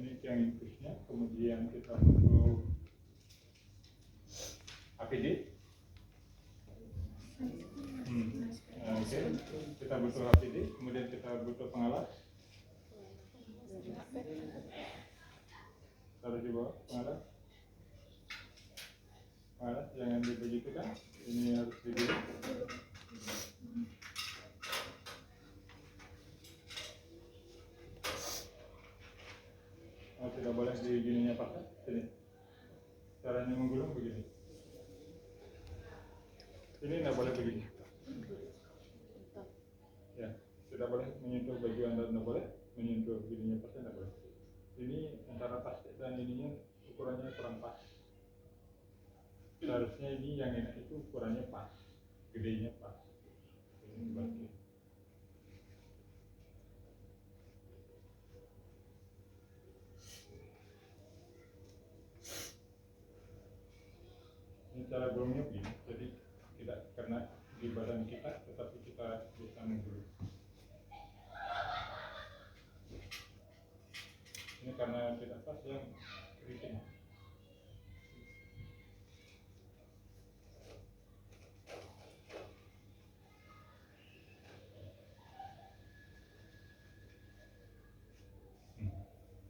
ini yang infusnya, kemudian kita butuh APD. Oke, kita butuh APD, kemudian kita butuh pengalas. Taruh di bawah pengalas. Pengalas jangan dibegitukan, ini harus digulung. Oh, tidak boleh digininya pakai. Sini. Caranya menggulung begini. Ini tidak boleh begini. Ya, tidak boleh menyentuh baju Anda, tidak boleh menyentuh begininya pakai, tidak boleh. Ini antara plastik dan ininya ukurannya kurang pas. Seharusnya ini yang enak itu ukurannya pas, gedenya pas. Ini dibalik. Ini cara gulungnya begini, jadi tidak kena di badan kita, tetapi kita bisa menggulung. Ini karena tidak pas yang keriting.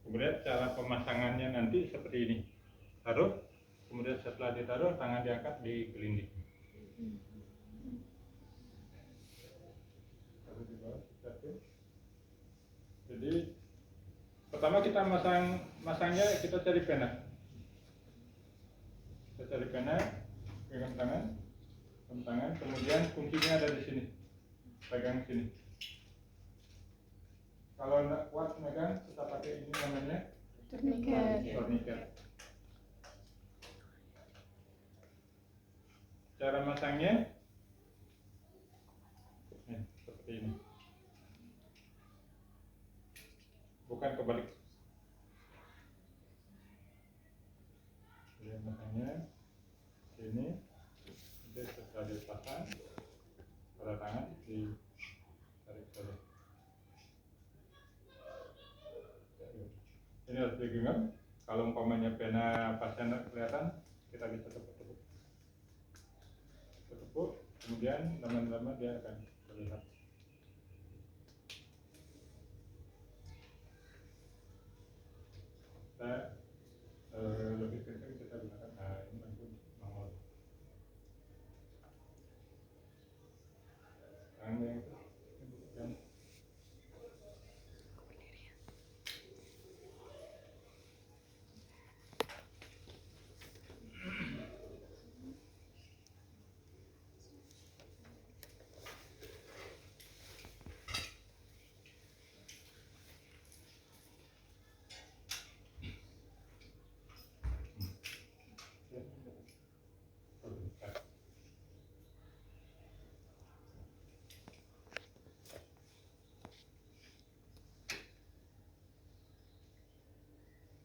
Kemudian cara pemasangannya nanti seperti ini. Taruh, kemudian setelah ditaruh tangan diangkat digelinding. Taruh di bawah, satu. Jadi pertama kita masangnya kita cari pena. Kita cari pena, pegang tangan, kemudian kuncinya ada di sini. Pegang sini. Kalau nggak kuat megang, kita pakai ini namanya torniket. Cara masangnya seperti ini, bukan kebalik. Jadi masangnya ini, setelah dipasang pada tangan ditarik saja. Ini harus digenggam. Kalau umpamanya pena pasien kelihatan, kita bisa tepuk-tepuk. Kemudian lama-lama dia akan terlihat. Kita lebih kencang kita gunakan. Ini langsung nongol. Tangan yang itu.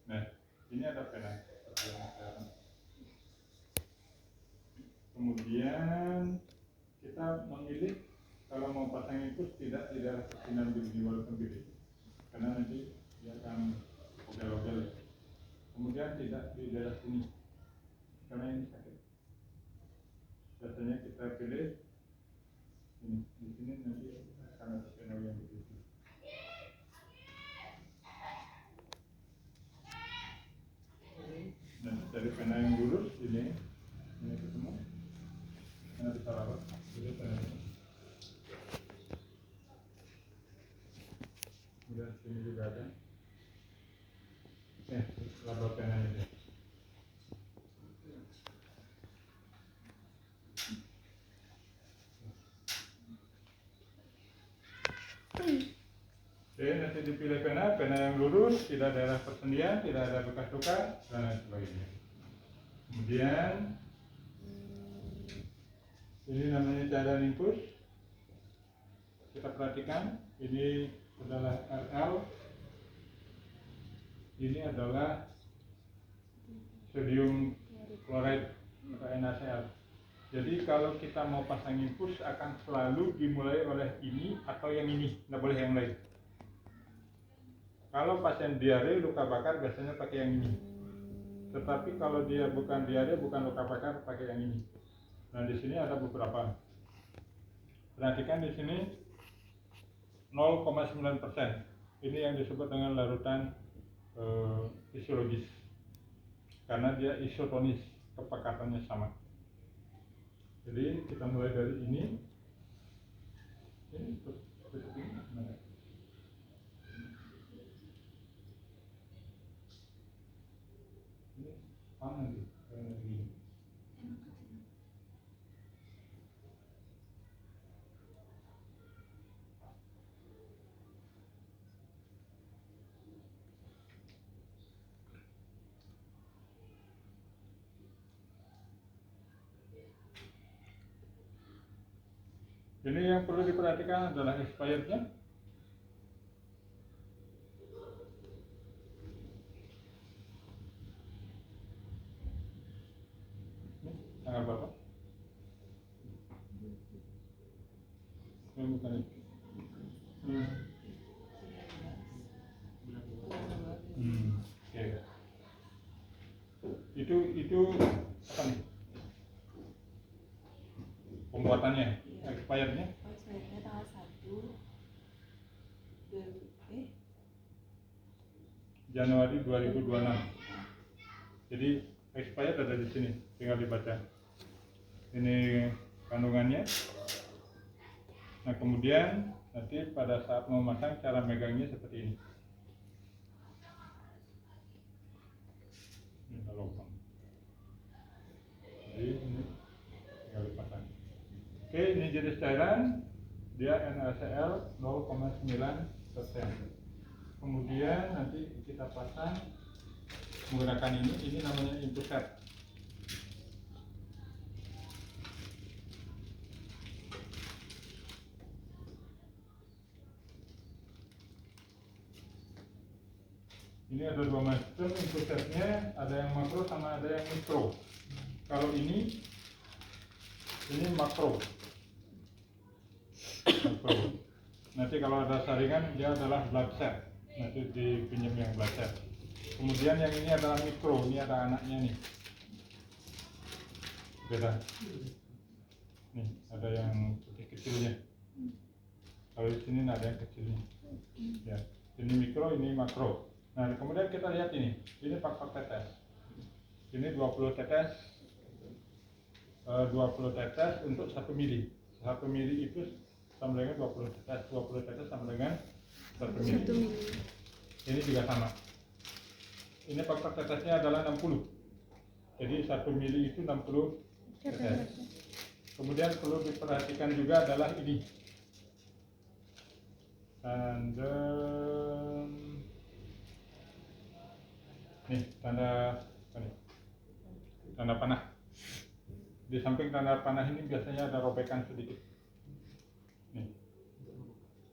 Nah, ini ada pena. Kemudian kita memilih kalau mau pasang infus tidak di daerah persinan di walaupun gede, karena nanti dia akan ogel-ogel. Kemudian tidak di daerah sini, karena ini sakit. Biasanya kita pilih ini, di sini nanti karena pena yang begitu. Nah, dari pena yang lurus ini ketemu, karena bisa rapat. Jadi pena ini. Kemudian sini juga ada. Laba pena ini. Oke, nanti dipilih pena yang lurus, tidak daerah persendian, tidak ada bekas luka, dan lain sebagainya. Kemudian ini namanya cairan infus. Kita perhatikan, ini adalah RL, ini adalah sodium chloride atau NaCl. Jadi kalau kita mau pasang infus akan selalu dimulai oleh ini atau yang ini, tidak boleh yang lain. Kalau pasien diare luka bakar biasanya pakai yang ini. Tetapi kalau dia bukan diare, bukan luka bakar, pakai yang ini. Nah, di sini ada beberapa. Perhatikan di sini 0,9%. Ini yang disebut dengan larutan fisiologis. Karena dia isotonis, kepekatannya sama. Jadi kita mulai dari ini. Ini mana? Ini mana nih? Ini. Ini yang perlu diperhatikan adalah expirednya. Ini tanggal berapa? Ini bukan ini. Oke. Itu apa nih? Pembuatannya, expirednya? Expirednya tanggal 1 Januari 2026. Jadi expired ada di sini, tinggal dibaca. Ini kandungannya. Nah, kemudian nanti pada saat memasang cara megangnya seperti ini. Ini ada lubang. Jadi ini tinggal dipasang. Oke, ini jenis cairan. Dia NaCl 0,9%. Kemudian nanti kita pasang menggunakan ini namanya infuser. Ini ada dua macam infusernya, ada yang makro sama ada yang mikro. Kalau ini makro. Nanti kalau ada saringan dia adalah blood cell. Nanti dipinjam yang blood cell. Kemudian yang ini adalah mikro, ini ada anaknya nih. Beda. Nih, ada yang putih kecilnya. Kalau di sini ada yang kecilnya. Ya, ini mikro, ini makro. Nah, kemudian kita lihat ini pak tetes. Ini 20 tetes. 20 tetes untuk 1 mili. 1 mili itu sama dengan 20 tetes. 20 tetes sama dengan 1 mili. Ini juga sama. Ini faktor tetesnya adalah 60. Jadi 1 mili itu 60 tetes. Kemudian perlu diperhatikan juga adalah ini. Tanda panah. Di samping tanda panah ini biasanya ada robekan sedikit. Nih.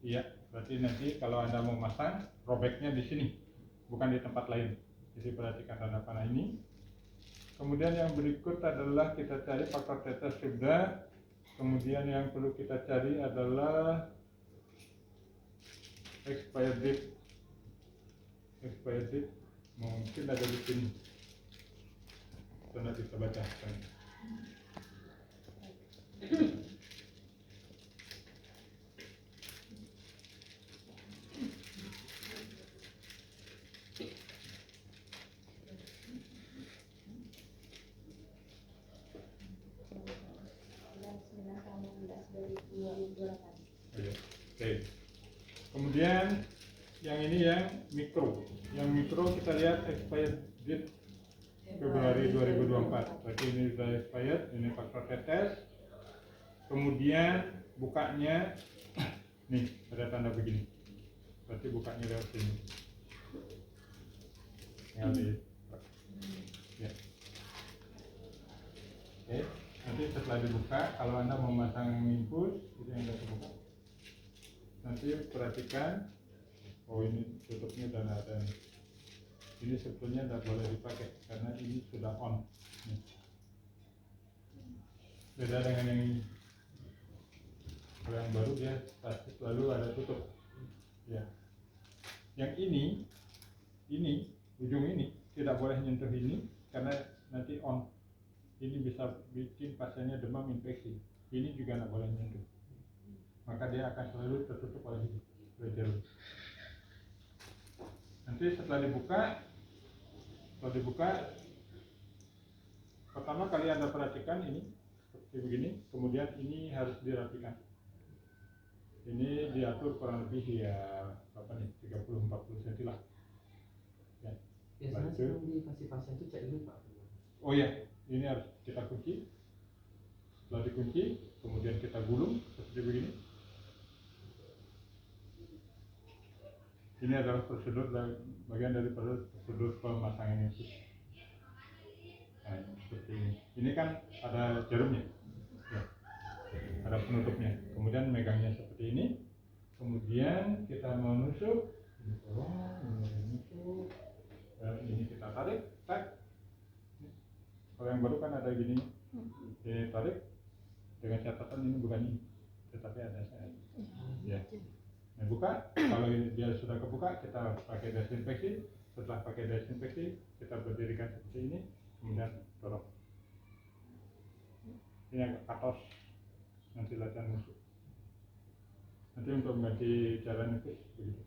Iya, berarti nanti kalau Anda mau masang, robeknya di sini, bukan di tempat lain. Jadi perhatikan tanda panah ini. Kemudian yang berikut adalah kita cari faktor tetes sudah. Kemudian yang perlu kita cari adalah expired date. Expired date mungkin ada di sini. Nanti kita baca. Oke. Kemudian yang ini yang mikro. Yang mikro kita lihat expired date Februari 2024. Berarti ini sudah expired, ini faktor tetes. Kemudian bukanya nih ada tanda begini. Berarti bukanya lewat sini. Tinggal di ya. Oke, nanti setelah dibuka, kalau Anda mau memasang infus, itu yang sudah terbuka. Nanti perhatikan, oh ini tutupnya dan ada. Ini sebetulnya tidak boleh dipakai karena ini sudah on. Nih. Beda dengan yang ini. Kalau yang baru dia pasti selalu ada tutup. Ya. Yang ini ujung ini tidak boleh nyentuh ini karena nanti on. Ini bisa bikin pasiennya demam infeksi. Ini juga nggak boleh nyentuh. Maka dia akan selalu tertutup oleh jarum. Nanti setelah dibuka, pertama kali Anda perhatikan ini seperti begini, kemudian ini harus dirapikan. Ini diatur kurang lebih ya berapa nih, 30-40 cm lah. Ya. Biasanya sebelum dikasih pasien itu cek dulu Pak. Oh ya, ini harus kita kunci. Setelah dikunci, kemudian kita gulung seperti begini. Ini adalah prosedur bagian dari prosedur pemasangan infus. Nah, seperti ini. Ini kan ada jarumnya, ya, ada penutupnya. Kemudian megangnya seperti ini. Kemudian kita menusuk, ini tolong, ini menusuk, dan ini kita tarik, tak. Kalau yang baru kan ada gini, ini tarik dengan catatan ini bukan ini, tetapi ada saya. Ya. Nah, buka, kalau dia sudah kebuka kita pakai desinfeksi. Setelah pakai desinfeksi kita berdirikan seperti ini, kemudian dorong. Ini agak atas, nanti latihan musuh. Nanti untuk mengganti jalan itu begitu.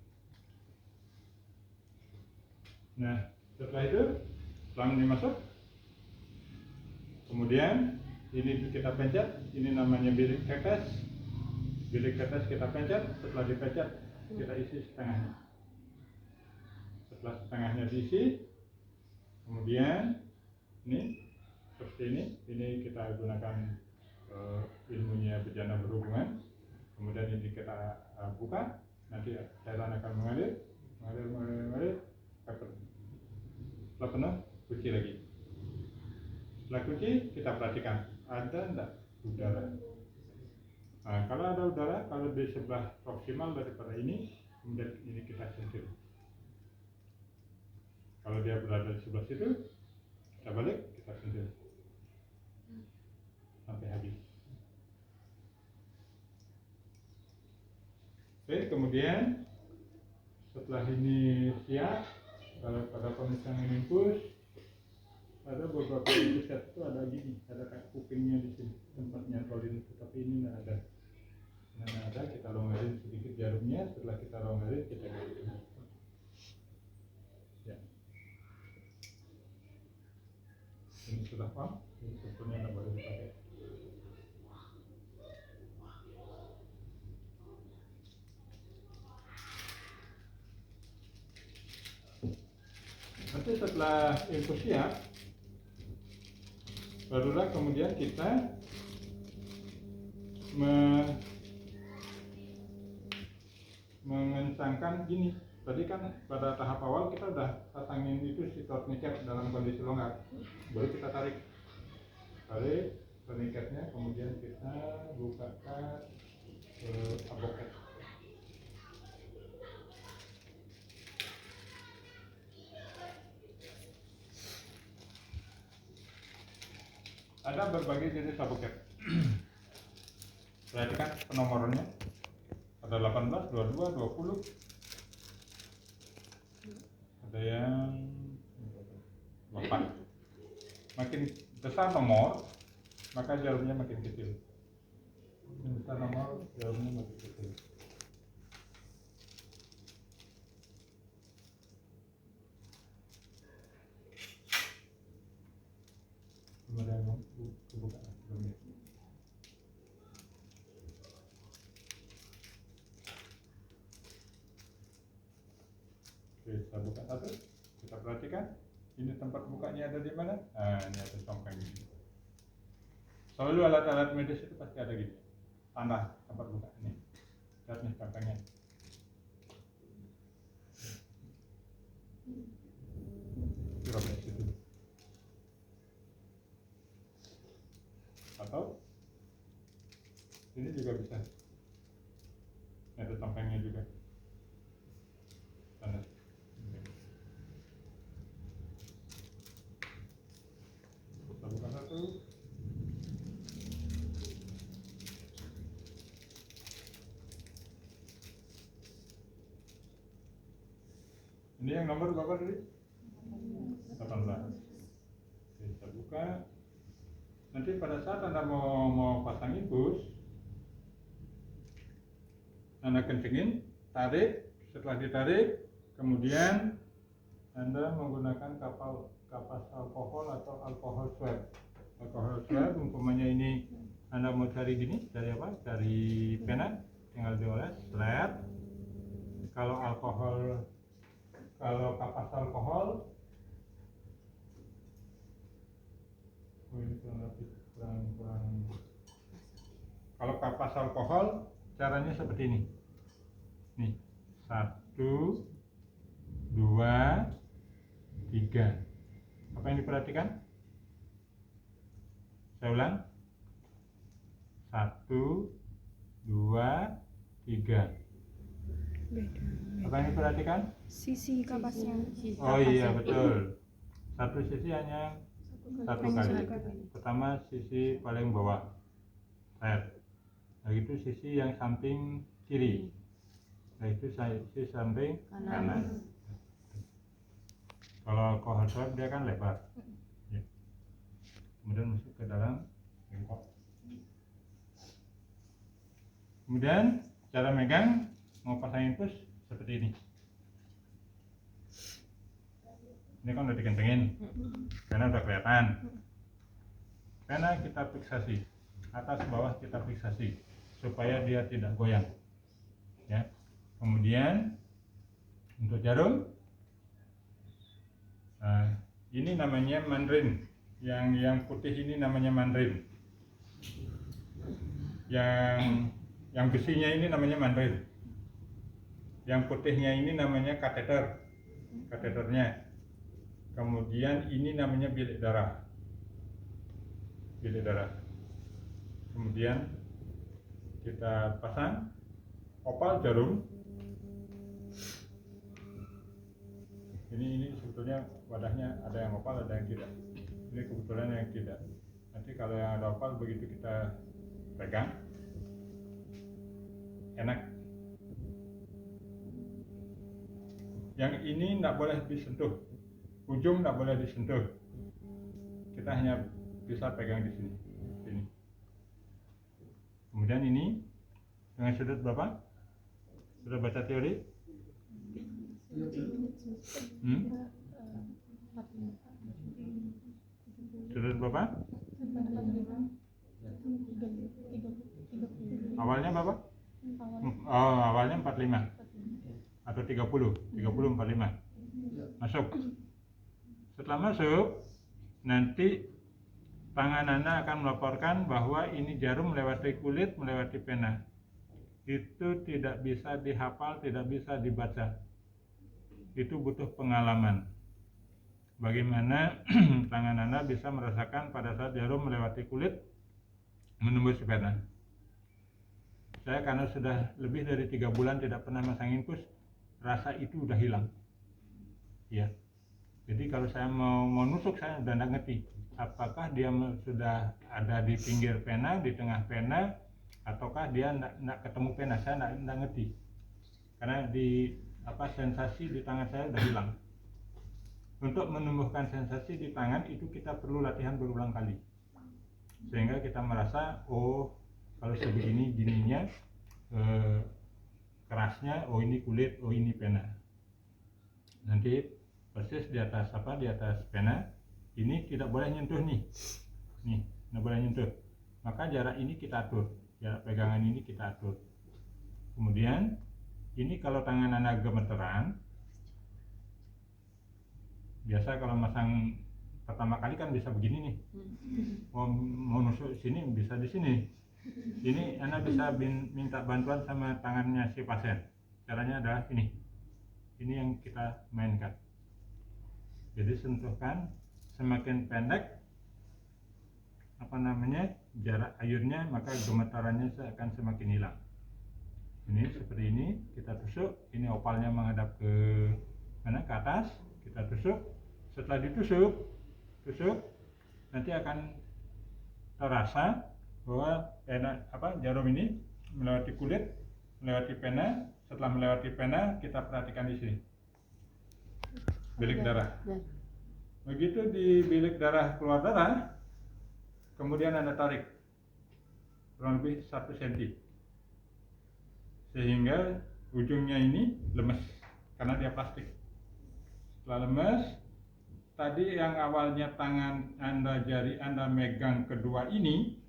Nah, setelah itu selang dimasuk, kemudian ini kita pencet. Ini namanya bilik tetes. Bilik tetes kita pencet, setelah dipencet kita isi setengahnya. Setelah setengahnya diisi, kemudian ini seperti ini kita gunakan ilmunya bejana berhubungan. Kemudian ini kita buka, nanti cairan akan mengalir. Setelah penuh, kunci lagi. Setelah kunci, kita perhatikan ada enggak udara. Nah, kalau ada udara, kalau di sebelah proksimal daripada ini, kemudian ini kita sentil. Kalau dia berada di sebelah situ, kita balik, kita sentil sampai habis. Oke, kemudian setelah ini siap, pada pemisahan infus, ada beberapa infus itu ada gini, ada kayak kupingnya di sini, tempat nyantolin, tetapi ini nggak ada. Nah, ada, kita longgarin sedikit jarumnya. Setelah kita longgarin, kita ganti. Ya. Ini sudah paham? Ini sebetulnya nggak boleh dipakai. Nanti setelah infus siap, barulah kemudian kita mengencangkan gini. Tadi kan pada tahap awal kita udah pasangin itu si tourniquet dalam kondisi longgar, baru kita tarik tourniquetnya, kemudian kita bukakan aboket. Ada berbagai jenis aboket. Perhatikan penomorannya. Ada 18, 22, 20. Ada yang 8. Makin besar nomor, maka jarumnya makin kecil. Makin besar nomor, jarumnya makin kecil. Kemudian kebuka jarumnya. Oke, kita buka satu, kita perhatikan. Ini tempat bukanya ada di mana? Nah, ini ada tongkang gini. Selalu alat-alat medis itu pasti ada gini, tanda tempat buka ini. Lihat nih tongkangnya. Robek situ. Atau ini juga bisa. Ada tongkangnya juga. Tanda. Kita buka satu. yang nomor berapa tadi? 18. Oke, kita buka. Nanti pada saat Anda mau pasang infus, Anda kencengin, tarik. Setelah ditarik, kemudian Anda menggunakan kapas alkohol atau alkohol swab. Alkohol swab, umpamanya ini Anda mau cari gini, cari apa? Cari pena, tinggal dioles, seret. Kalau kapas alkohol, ini kurang. Kalau kapas alkohol, caranya seperti ini. Nih, 1, 2, 3. Apa yang diperhatikan? Saya ulang. 1, 2, 3. Apa yang diperhatikan? Sisi kapasnya. Oh iya, betul. Satu sisi hanya satu kali. Pertama sisi paling bawah. Nah itu sisi yang samping kiri. Nah itu sisi samping kanan. Kalau alkohol swab dia kan lebar. Ya. Kemudian masuk ke dalam bengkok. Kemudian cara megang mau pasang infus seperti ini. Ini kan udah dikencengin, karena udah kelihatan. Pena kita fiksasi, atas bawah kita fiksasi supaya dia tidak goyang. Ya. Kemudian untuk jarum, ini namanya mandarin. Yang putih ini namanya mandarin. Yang besinya ini namanya mandarin. Yang putihnya ini namanya kateternya. Kemudian ini namanya bilik darah. Kemudian kita pasang opal jarum. Ini sebetulnya wadahnya ada yang opal, ada yang tidak. Ini kebetulan yang tidak. Nanti kalau yang ada opal begitu kita pegang, enak. Yang ini tidak boleh disentuh, ujung tidak boleh disentuh. Kita hanya bisa pegang di sini. Kemudian ini dengan sudut berapa? Sudah baca teori? Sudut berapa? Awalnya berapa? Oh, awalnya 45 atau 30, 45. Masuk. Setelah masuk, nanti tangan Anda akan melaporkan bahwa ini jarum melewati kulit, melewati pena. Itu tidak bisa dihafal, tidak bisa dibaca. Itu butuh pengalaman. Bagaimana tangan Anda bisa merasakan pada saat jarum melewati kulit, menembus pena. Saya karena sudah lebih dari 3 bulan tidak pernah masang infus, rasa itu udah hilang. Ya. Jadi kalau saya mau nusuk, saya udah nggak ngerti apakah dia sudah ada di pinggir pena, di tengah pena, ataukah dia nggak ketemu pena. Saya nggak ngerti karena sensasi di tangan saya udah hilang. Untuk menumbuhkan sensasi di tangan itu kita perlu latihan berulang kali sehingga kita merasa, oh kalau sebegini gininya, kerasnya, oh ini kulit, oh ini pena. Nanti persis di atas pena ini tidak boleh nyentuh nih, tidak boleh nyentuh. Maka jarak ini kita atur, jarak pegangan ini kita atur. Kemudian ini kalau tangan Anda gemeteran, biasa kalau masang pertama kali kan bisa begini nih, mau nusuk sini bisa di sini. Ini Anda bisa minta bantuan sama tangannya si pasien. Caranya adalah ini yang kita mainkan. Jadi sentuhkan, semakin pendek jarak ayunnya, maka gemetarannya akan semakin hilang. Ini seperti ini, kita tusuk. Ini opalnya menghadap ke mana? Ke atas. Kita tusuk. Setelah ditusuk, nanti akan terasa bahwa jarum ini melewati kulit, melewati pena. Setelah melewati pena, kita perhatikan di sini. bilik darah. Ya. Begitu di bilik darah keluar darah, kemudian Anda tarik kurang lebih 1 cm, sehingga ujungnya ini lemes karena dia plastik. Setelah lemes, tadi yang awalnya tangan Anda, jari Anda megang kedua ini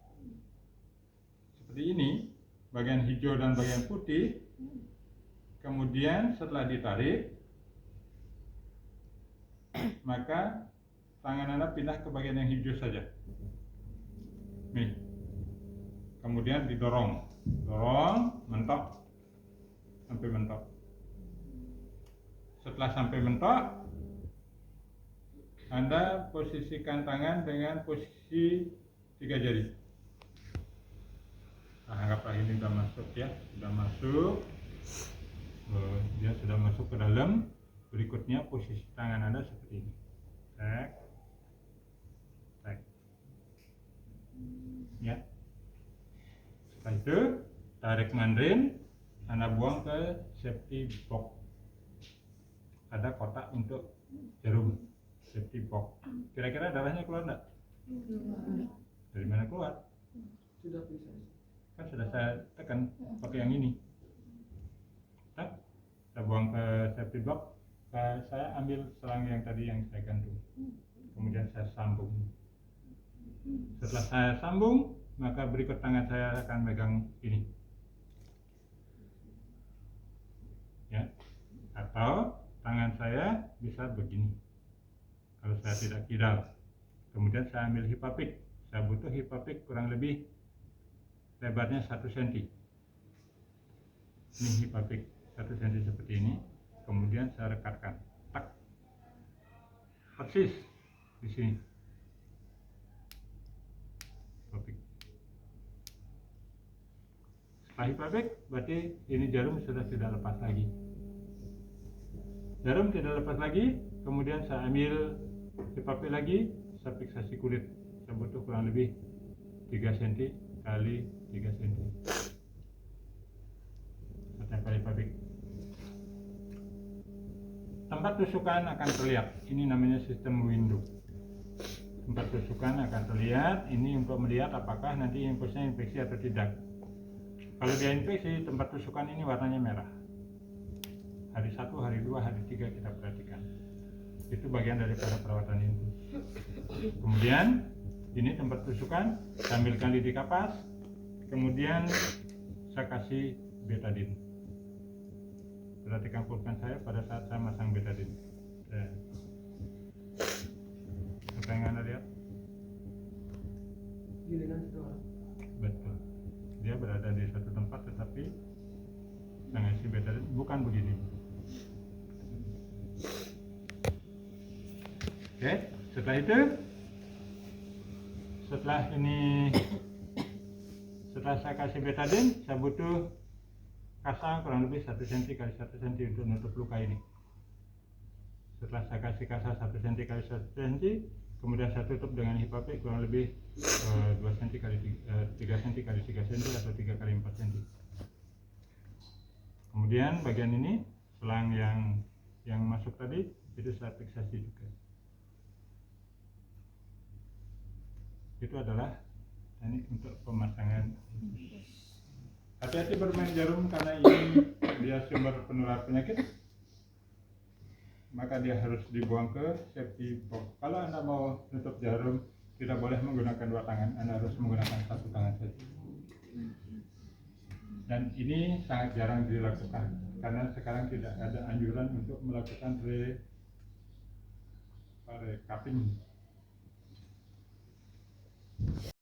seperti ini, bagian hijau dan bagian putih, kemudian setelah ditarik, maka tangan Anda pindah ke bagian yang hijau saja. Nih. Kemudian didorong, mentok sampai mentok. Setelah sampai mentok, Anda posisikan tangan dengan posisi 3 jari. Nah, anggaplah ini sudah masuk ya, sudah masuk. Dia sudah masuk ke dalam. Berikutnya posisi tangan Anda seperti ini. Tek. Ya. Setelah itu, tarik mandrin, Anda buang ke safety box. Ada kotak untuk jarum safety box. Kira-kira darahnya keluar enggak? Dari mana keluar? Sudah bisa. Kan sudah saya tekan pakai yang ini. Nah, saya buang ke safety box. Saya ambil selang yang tadi yang saya gantung. Kemudian saya sambung. Setelah saya sambung, maka berikut tangan saya akan megang ini. Ya. Atau tangan saya bisa begini. Kalau saya tidak kidal. Kemudian saya ambil hipapik. Saya butuh hipapik kurang lebih lebarnya 1 cm. Ini hipapik 1 cm seperti ini. Kemudian saya rekatkan. Tak. Persis di sini. Hipapik. Setelah hipapik, berarti ini jarum sudah tidak lepas lagi. Jarum tidak lepas lagi, kemudian saya ambil hipapik lagi, saya fiksasi kulit. Saya butuh kurang lebih 3 cm kali 3 cm. Saya tempel hipapik. Tempat tusukan akan terlihat. Ini namanya sistem window. Tempat tusukan akan terlihat. Ini untuk melihat apakah nanti infusnya infeksi atau tidak. Kalau dia infeksi, tempat tusukan ini warnanya merah. Hari 1, hari 2, hari 3 kita perhatikan. Itu bagian daripada perawatan infus. Kemudian ini tempat tusukan, saya ambilkan lidi kapas. Kemudian saya kasih betadine. Perhatikan pulpen saya pada saat saya masang betadine. Apa yang Anda lihat? Gilingan doang. Betul. Dia berada di satu tempat tetapi dengan si betadine bukan begini. Oke, setelah itu, setelah saya kasih betadine, saya butuh kasa kurang lebih 1 cm kali 1 cm untuk menutup luka ini. Setelah saya kasih kasa 1 cm kali 1 cm, kemudian saya tutup dengan hipapik kurang lebih 2 cm kali 3 cm kali 3 cm atau 3 kali 4 cm. Kemudian bagian ini, selang yang masuk tadi, itu saya fiksasi juga. Itu adalah teknik untuk pemasangan. Hati-hati bermain jarum karena ini dia sumber penular penyakit. Maka dia harus dibuang ke safety box. Kalau Anda mau tutup jarum, tidak boleh menggunakan 2 tangan. Anda harus menggunakan 1 tangan saja. Dan ini sangat jarang dilakukan karena sekarang tidak ada anjuran untuk melakukan re-cupping.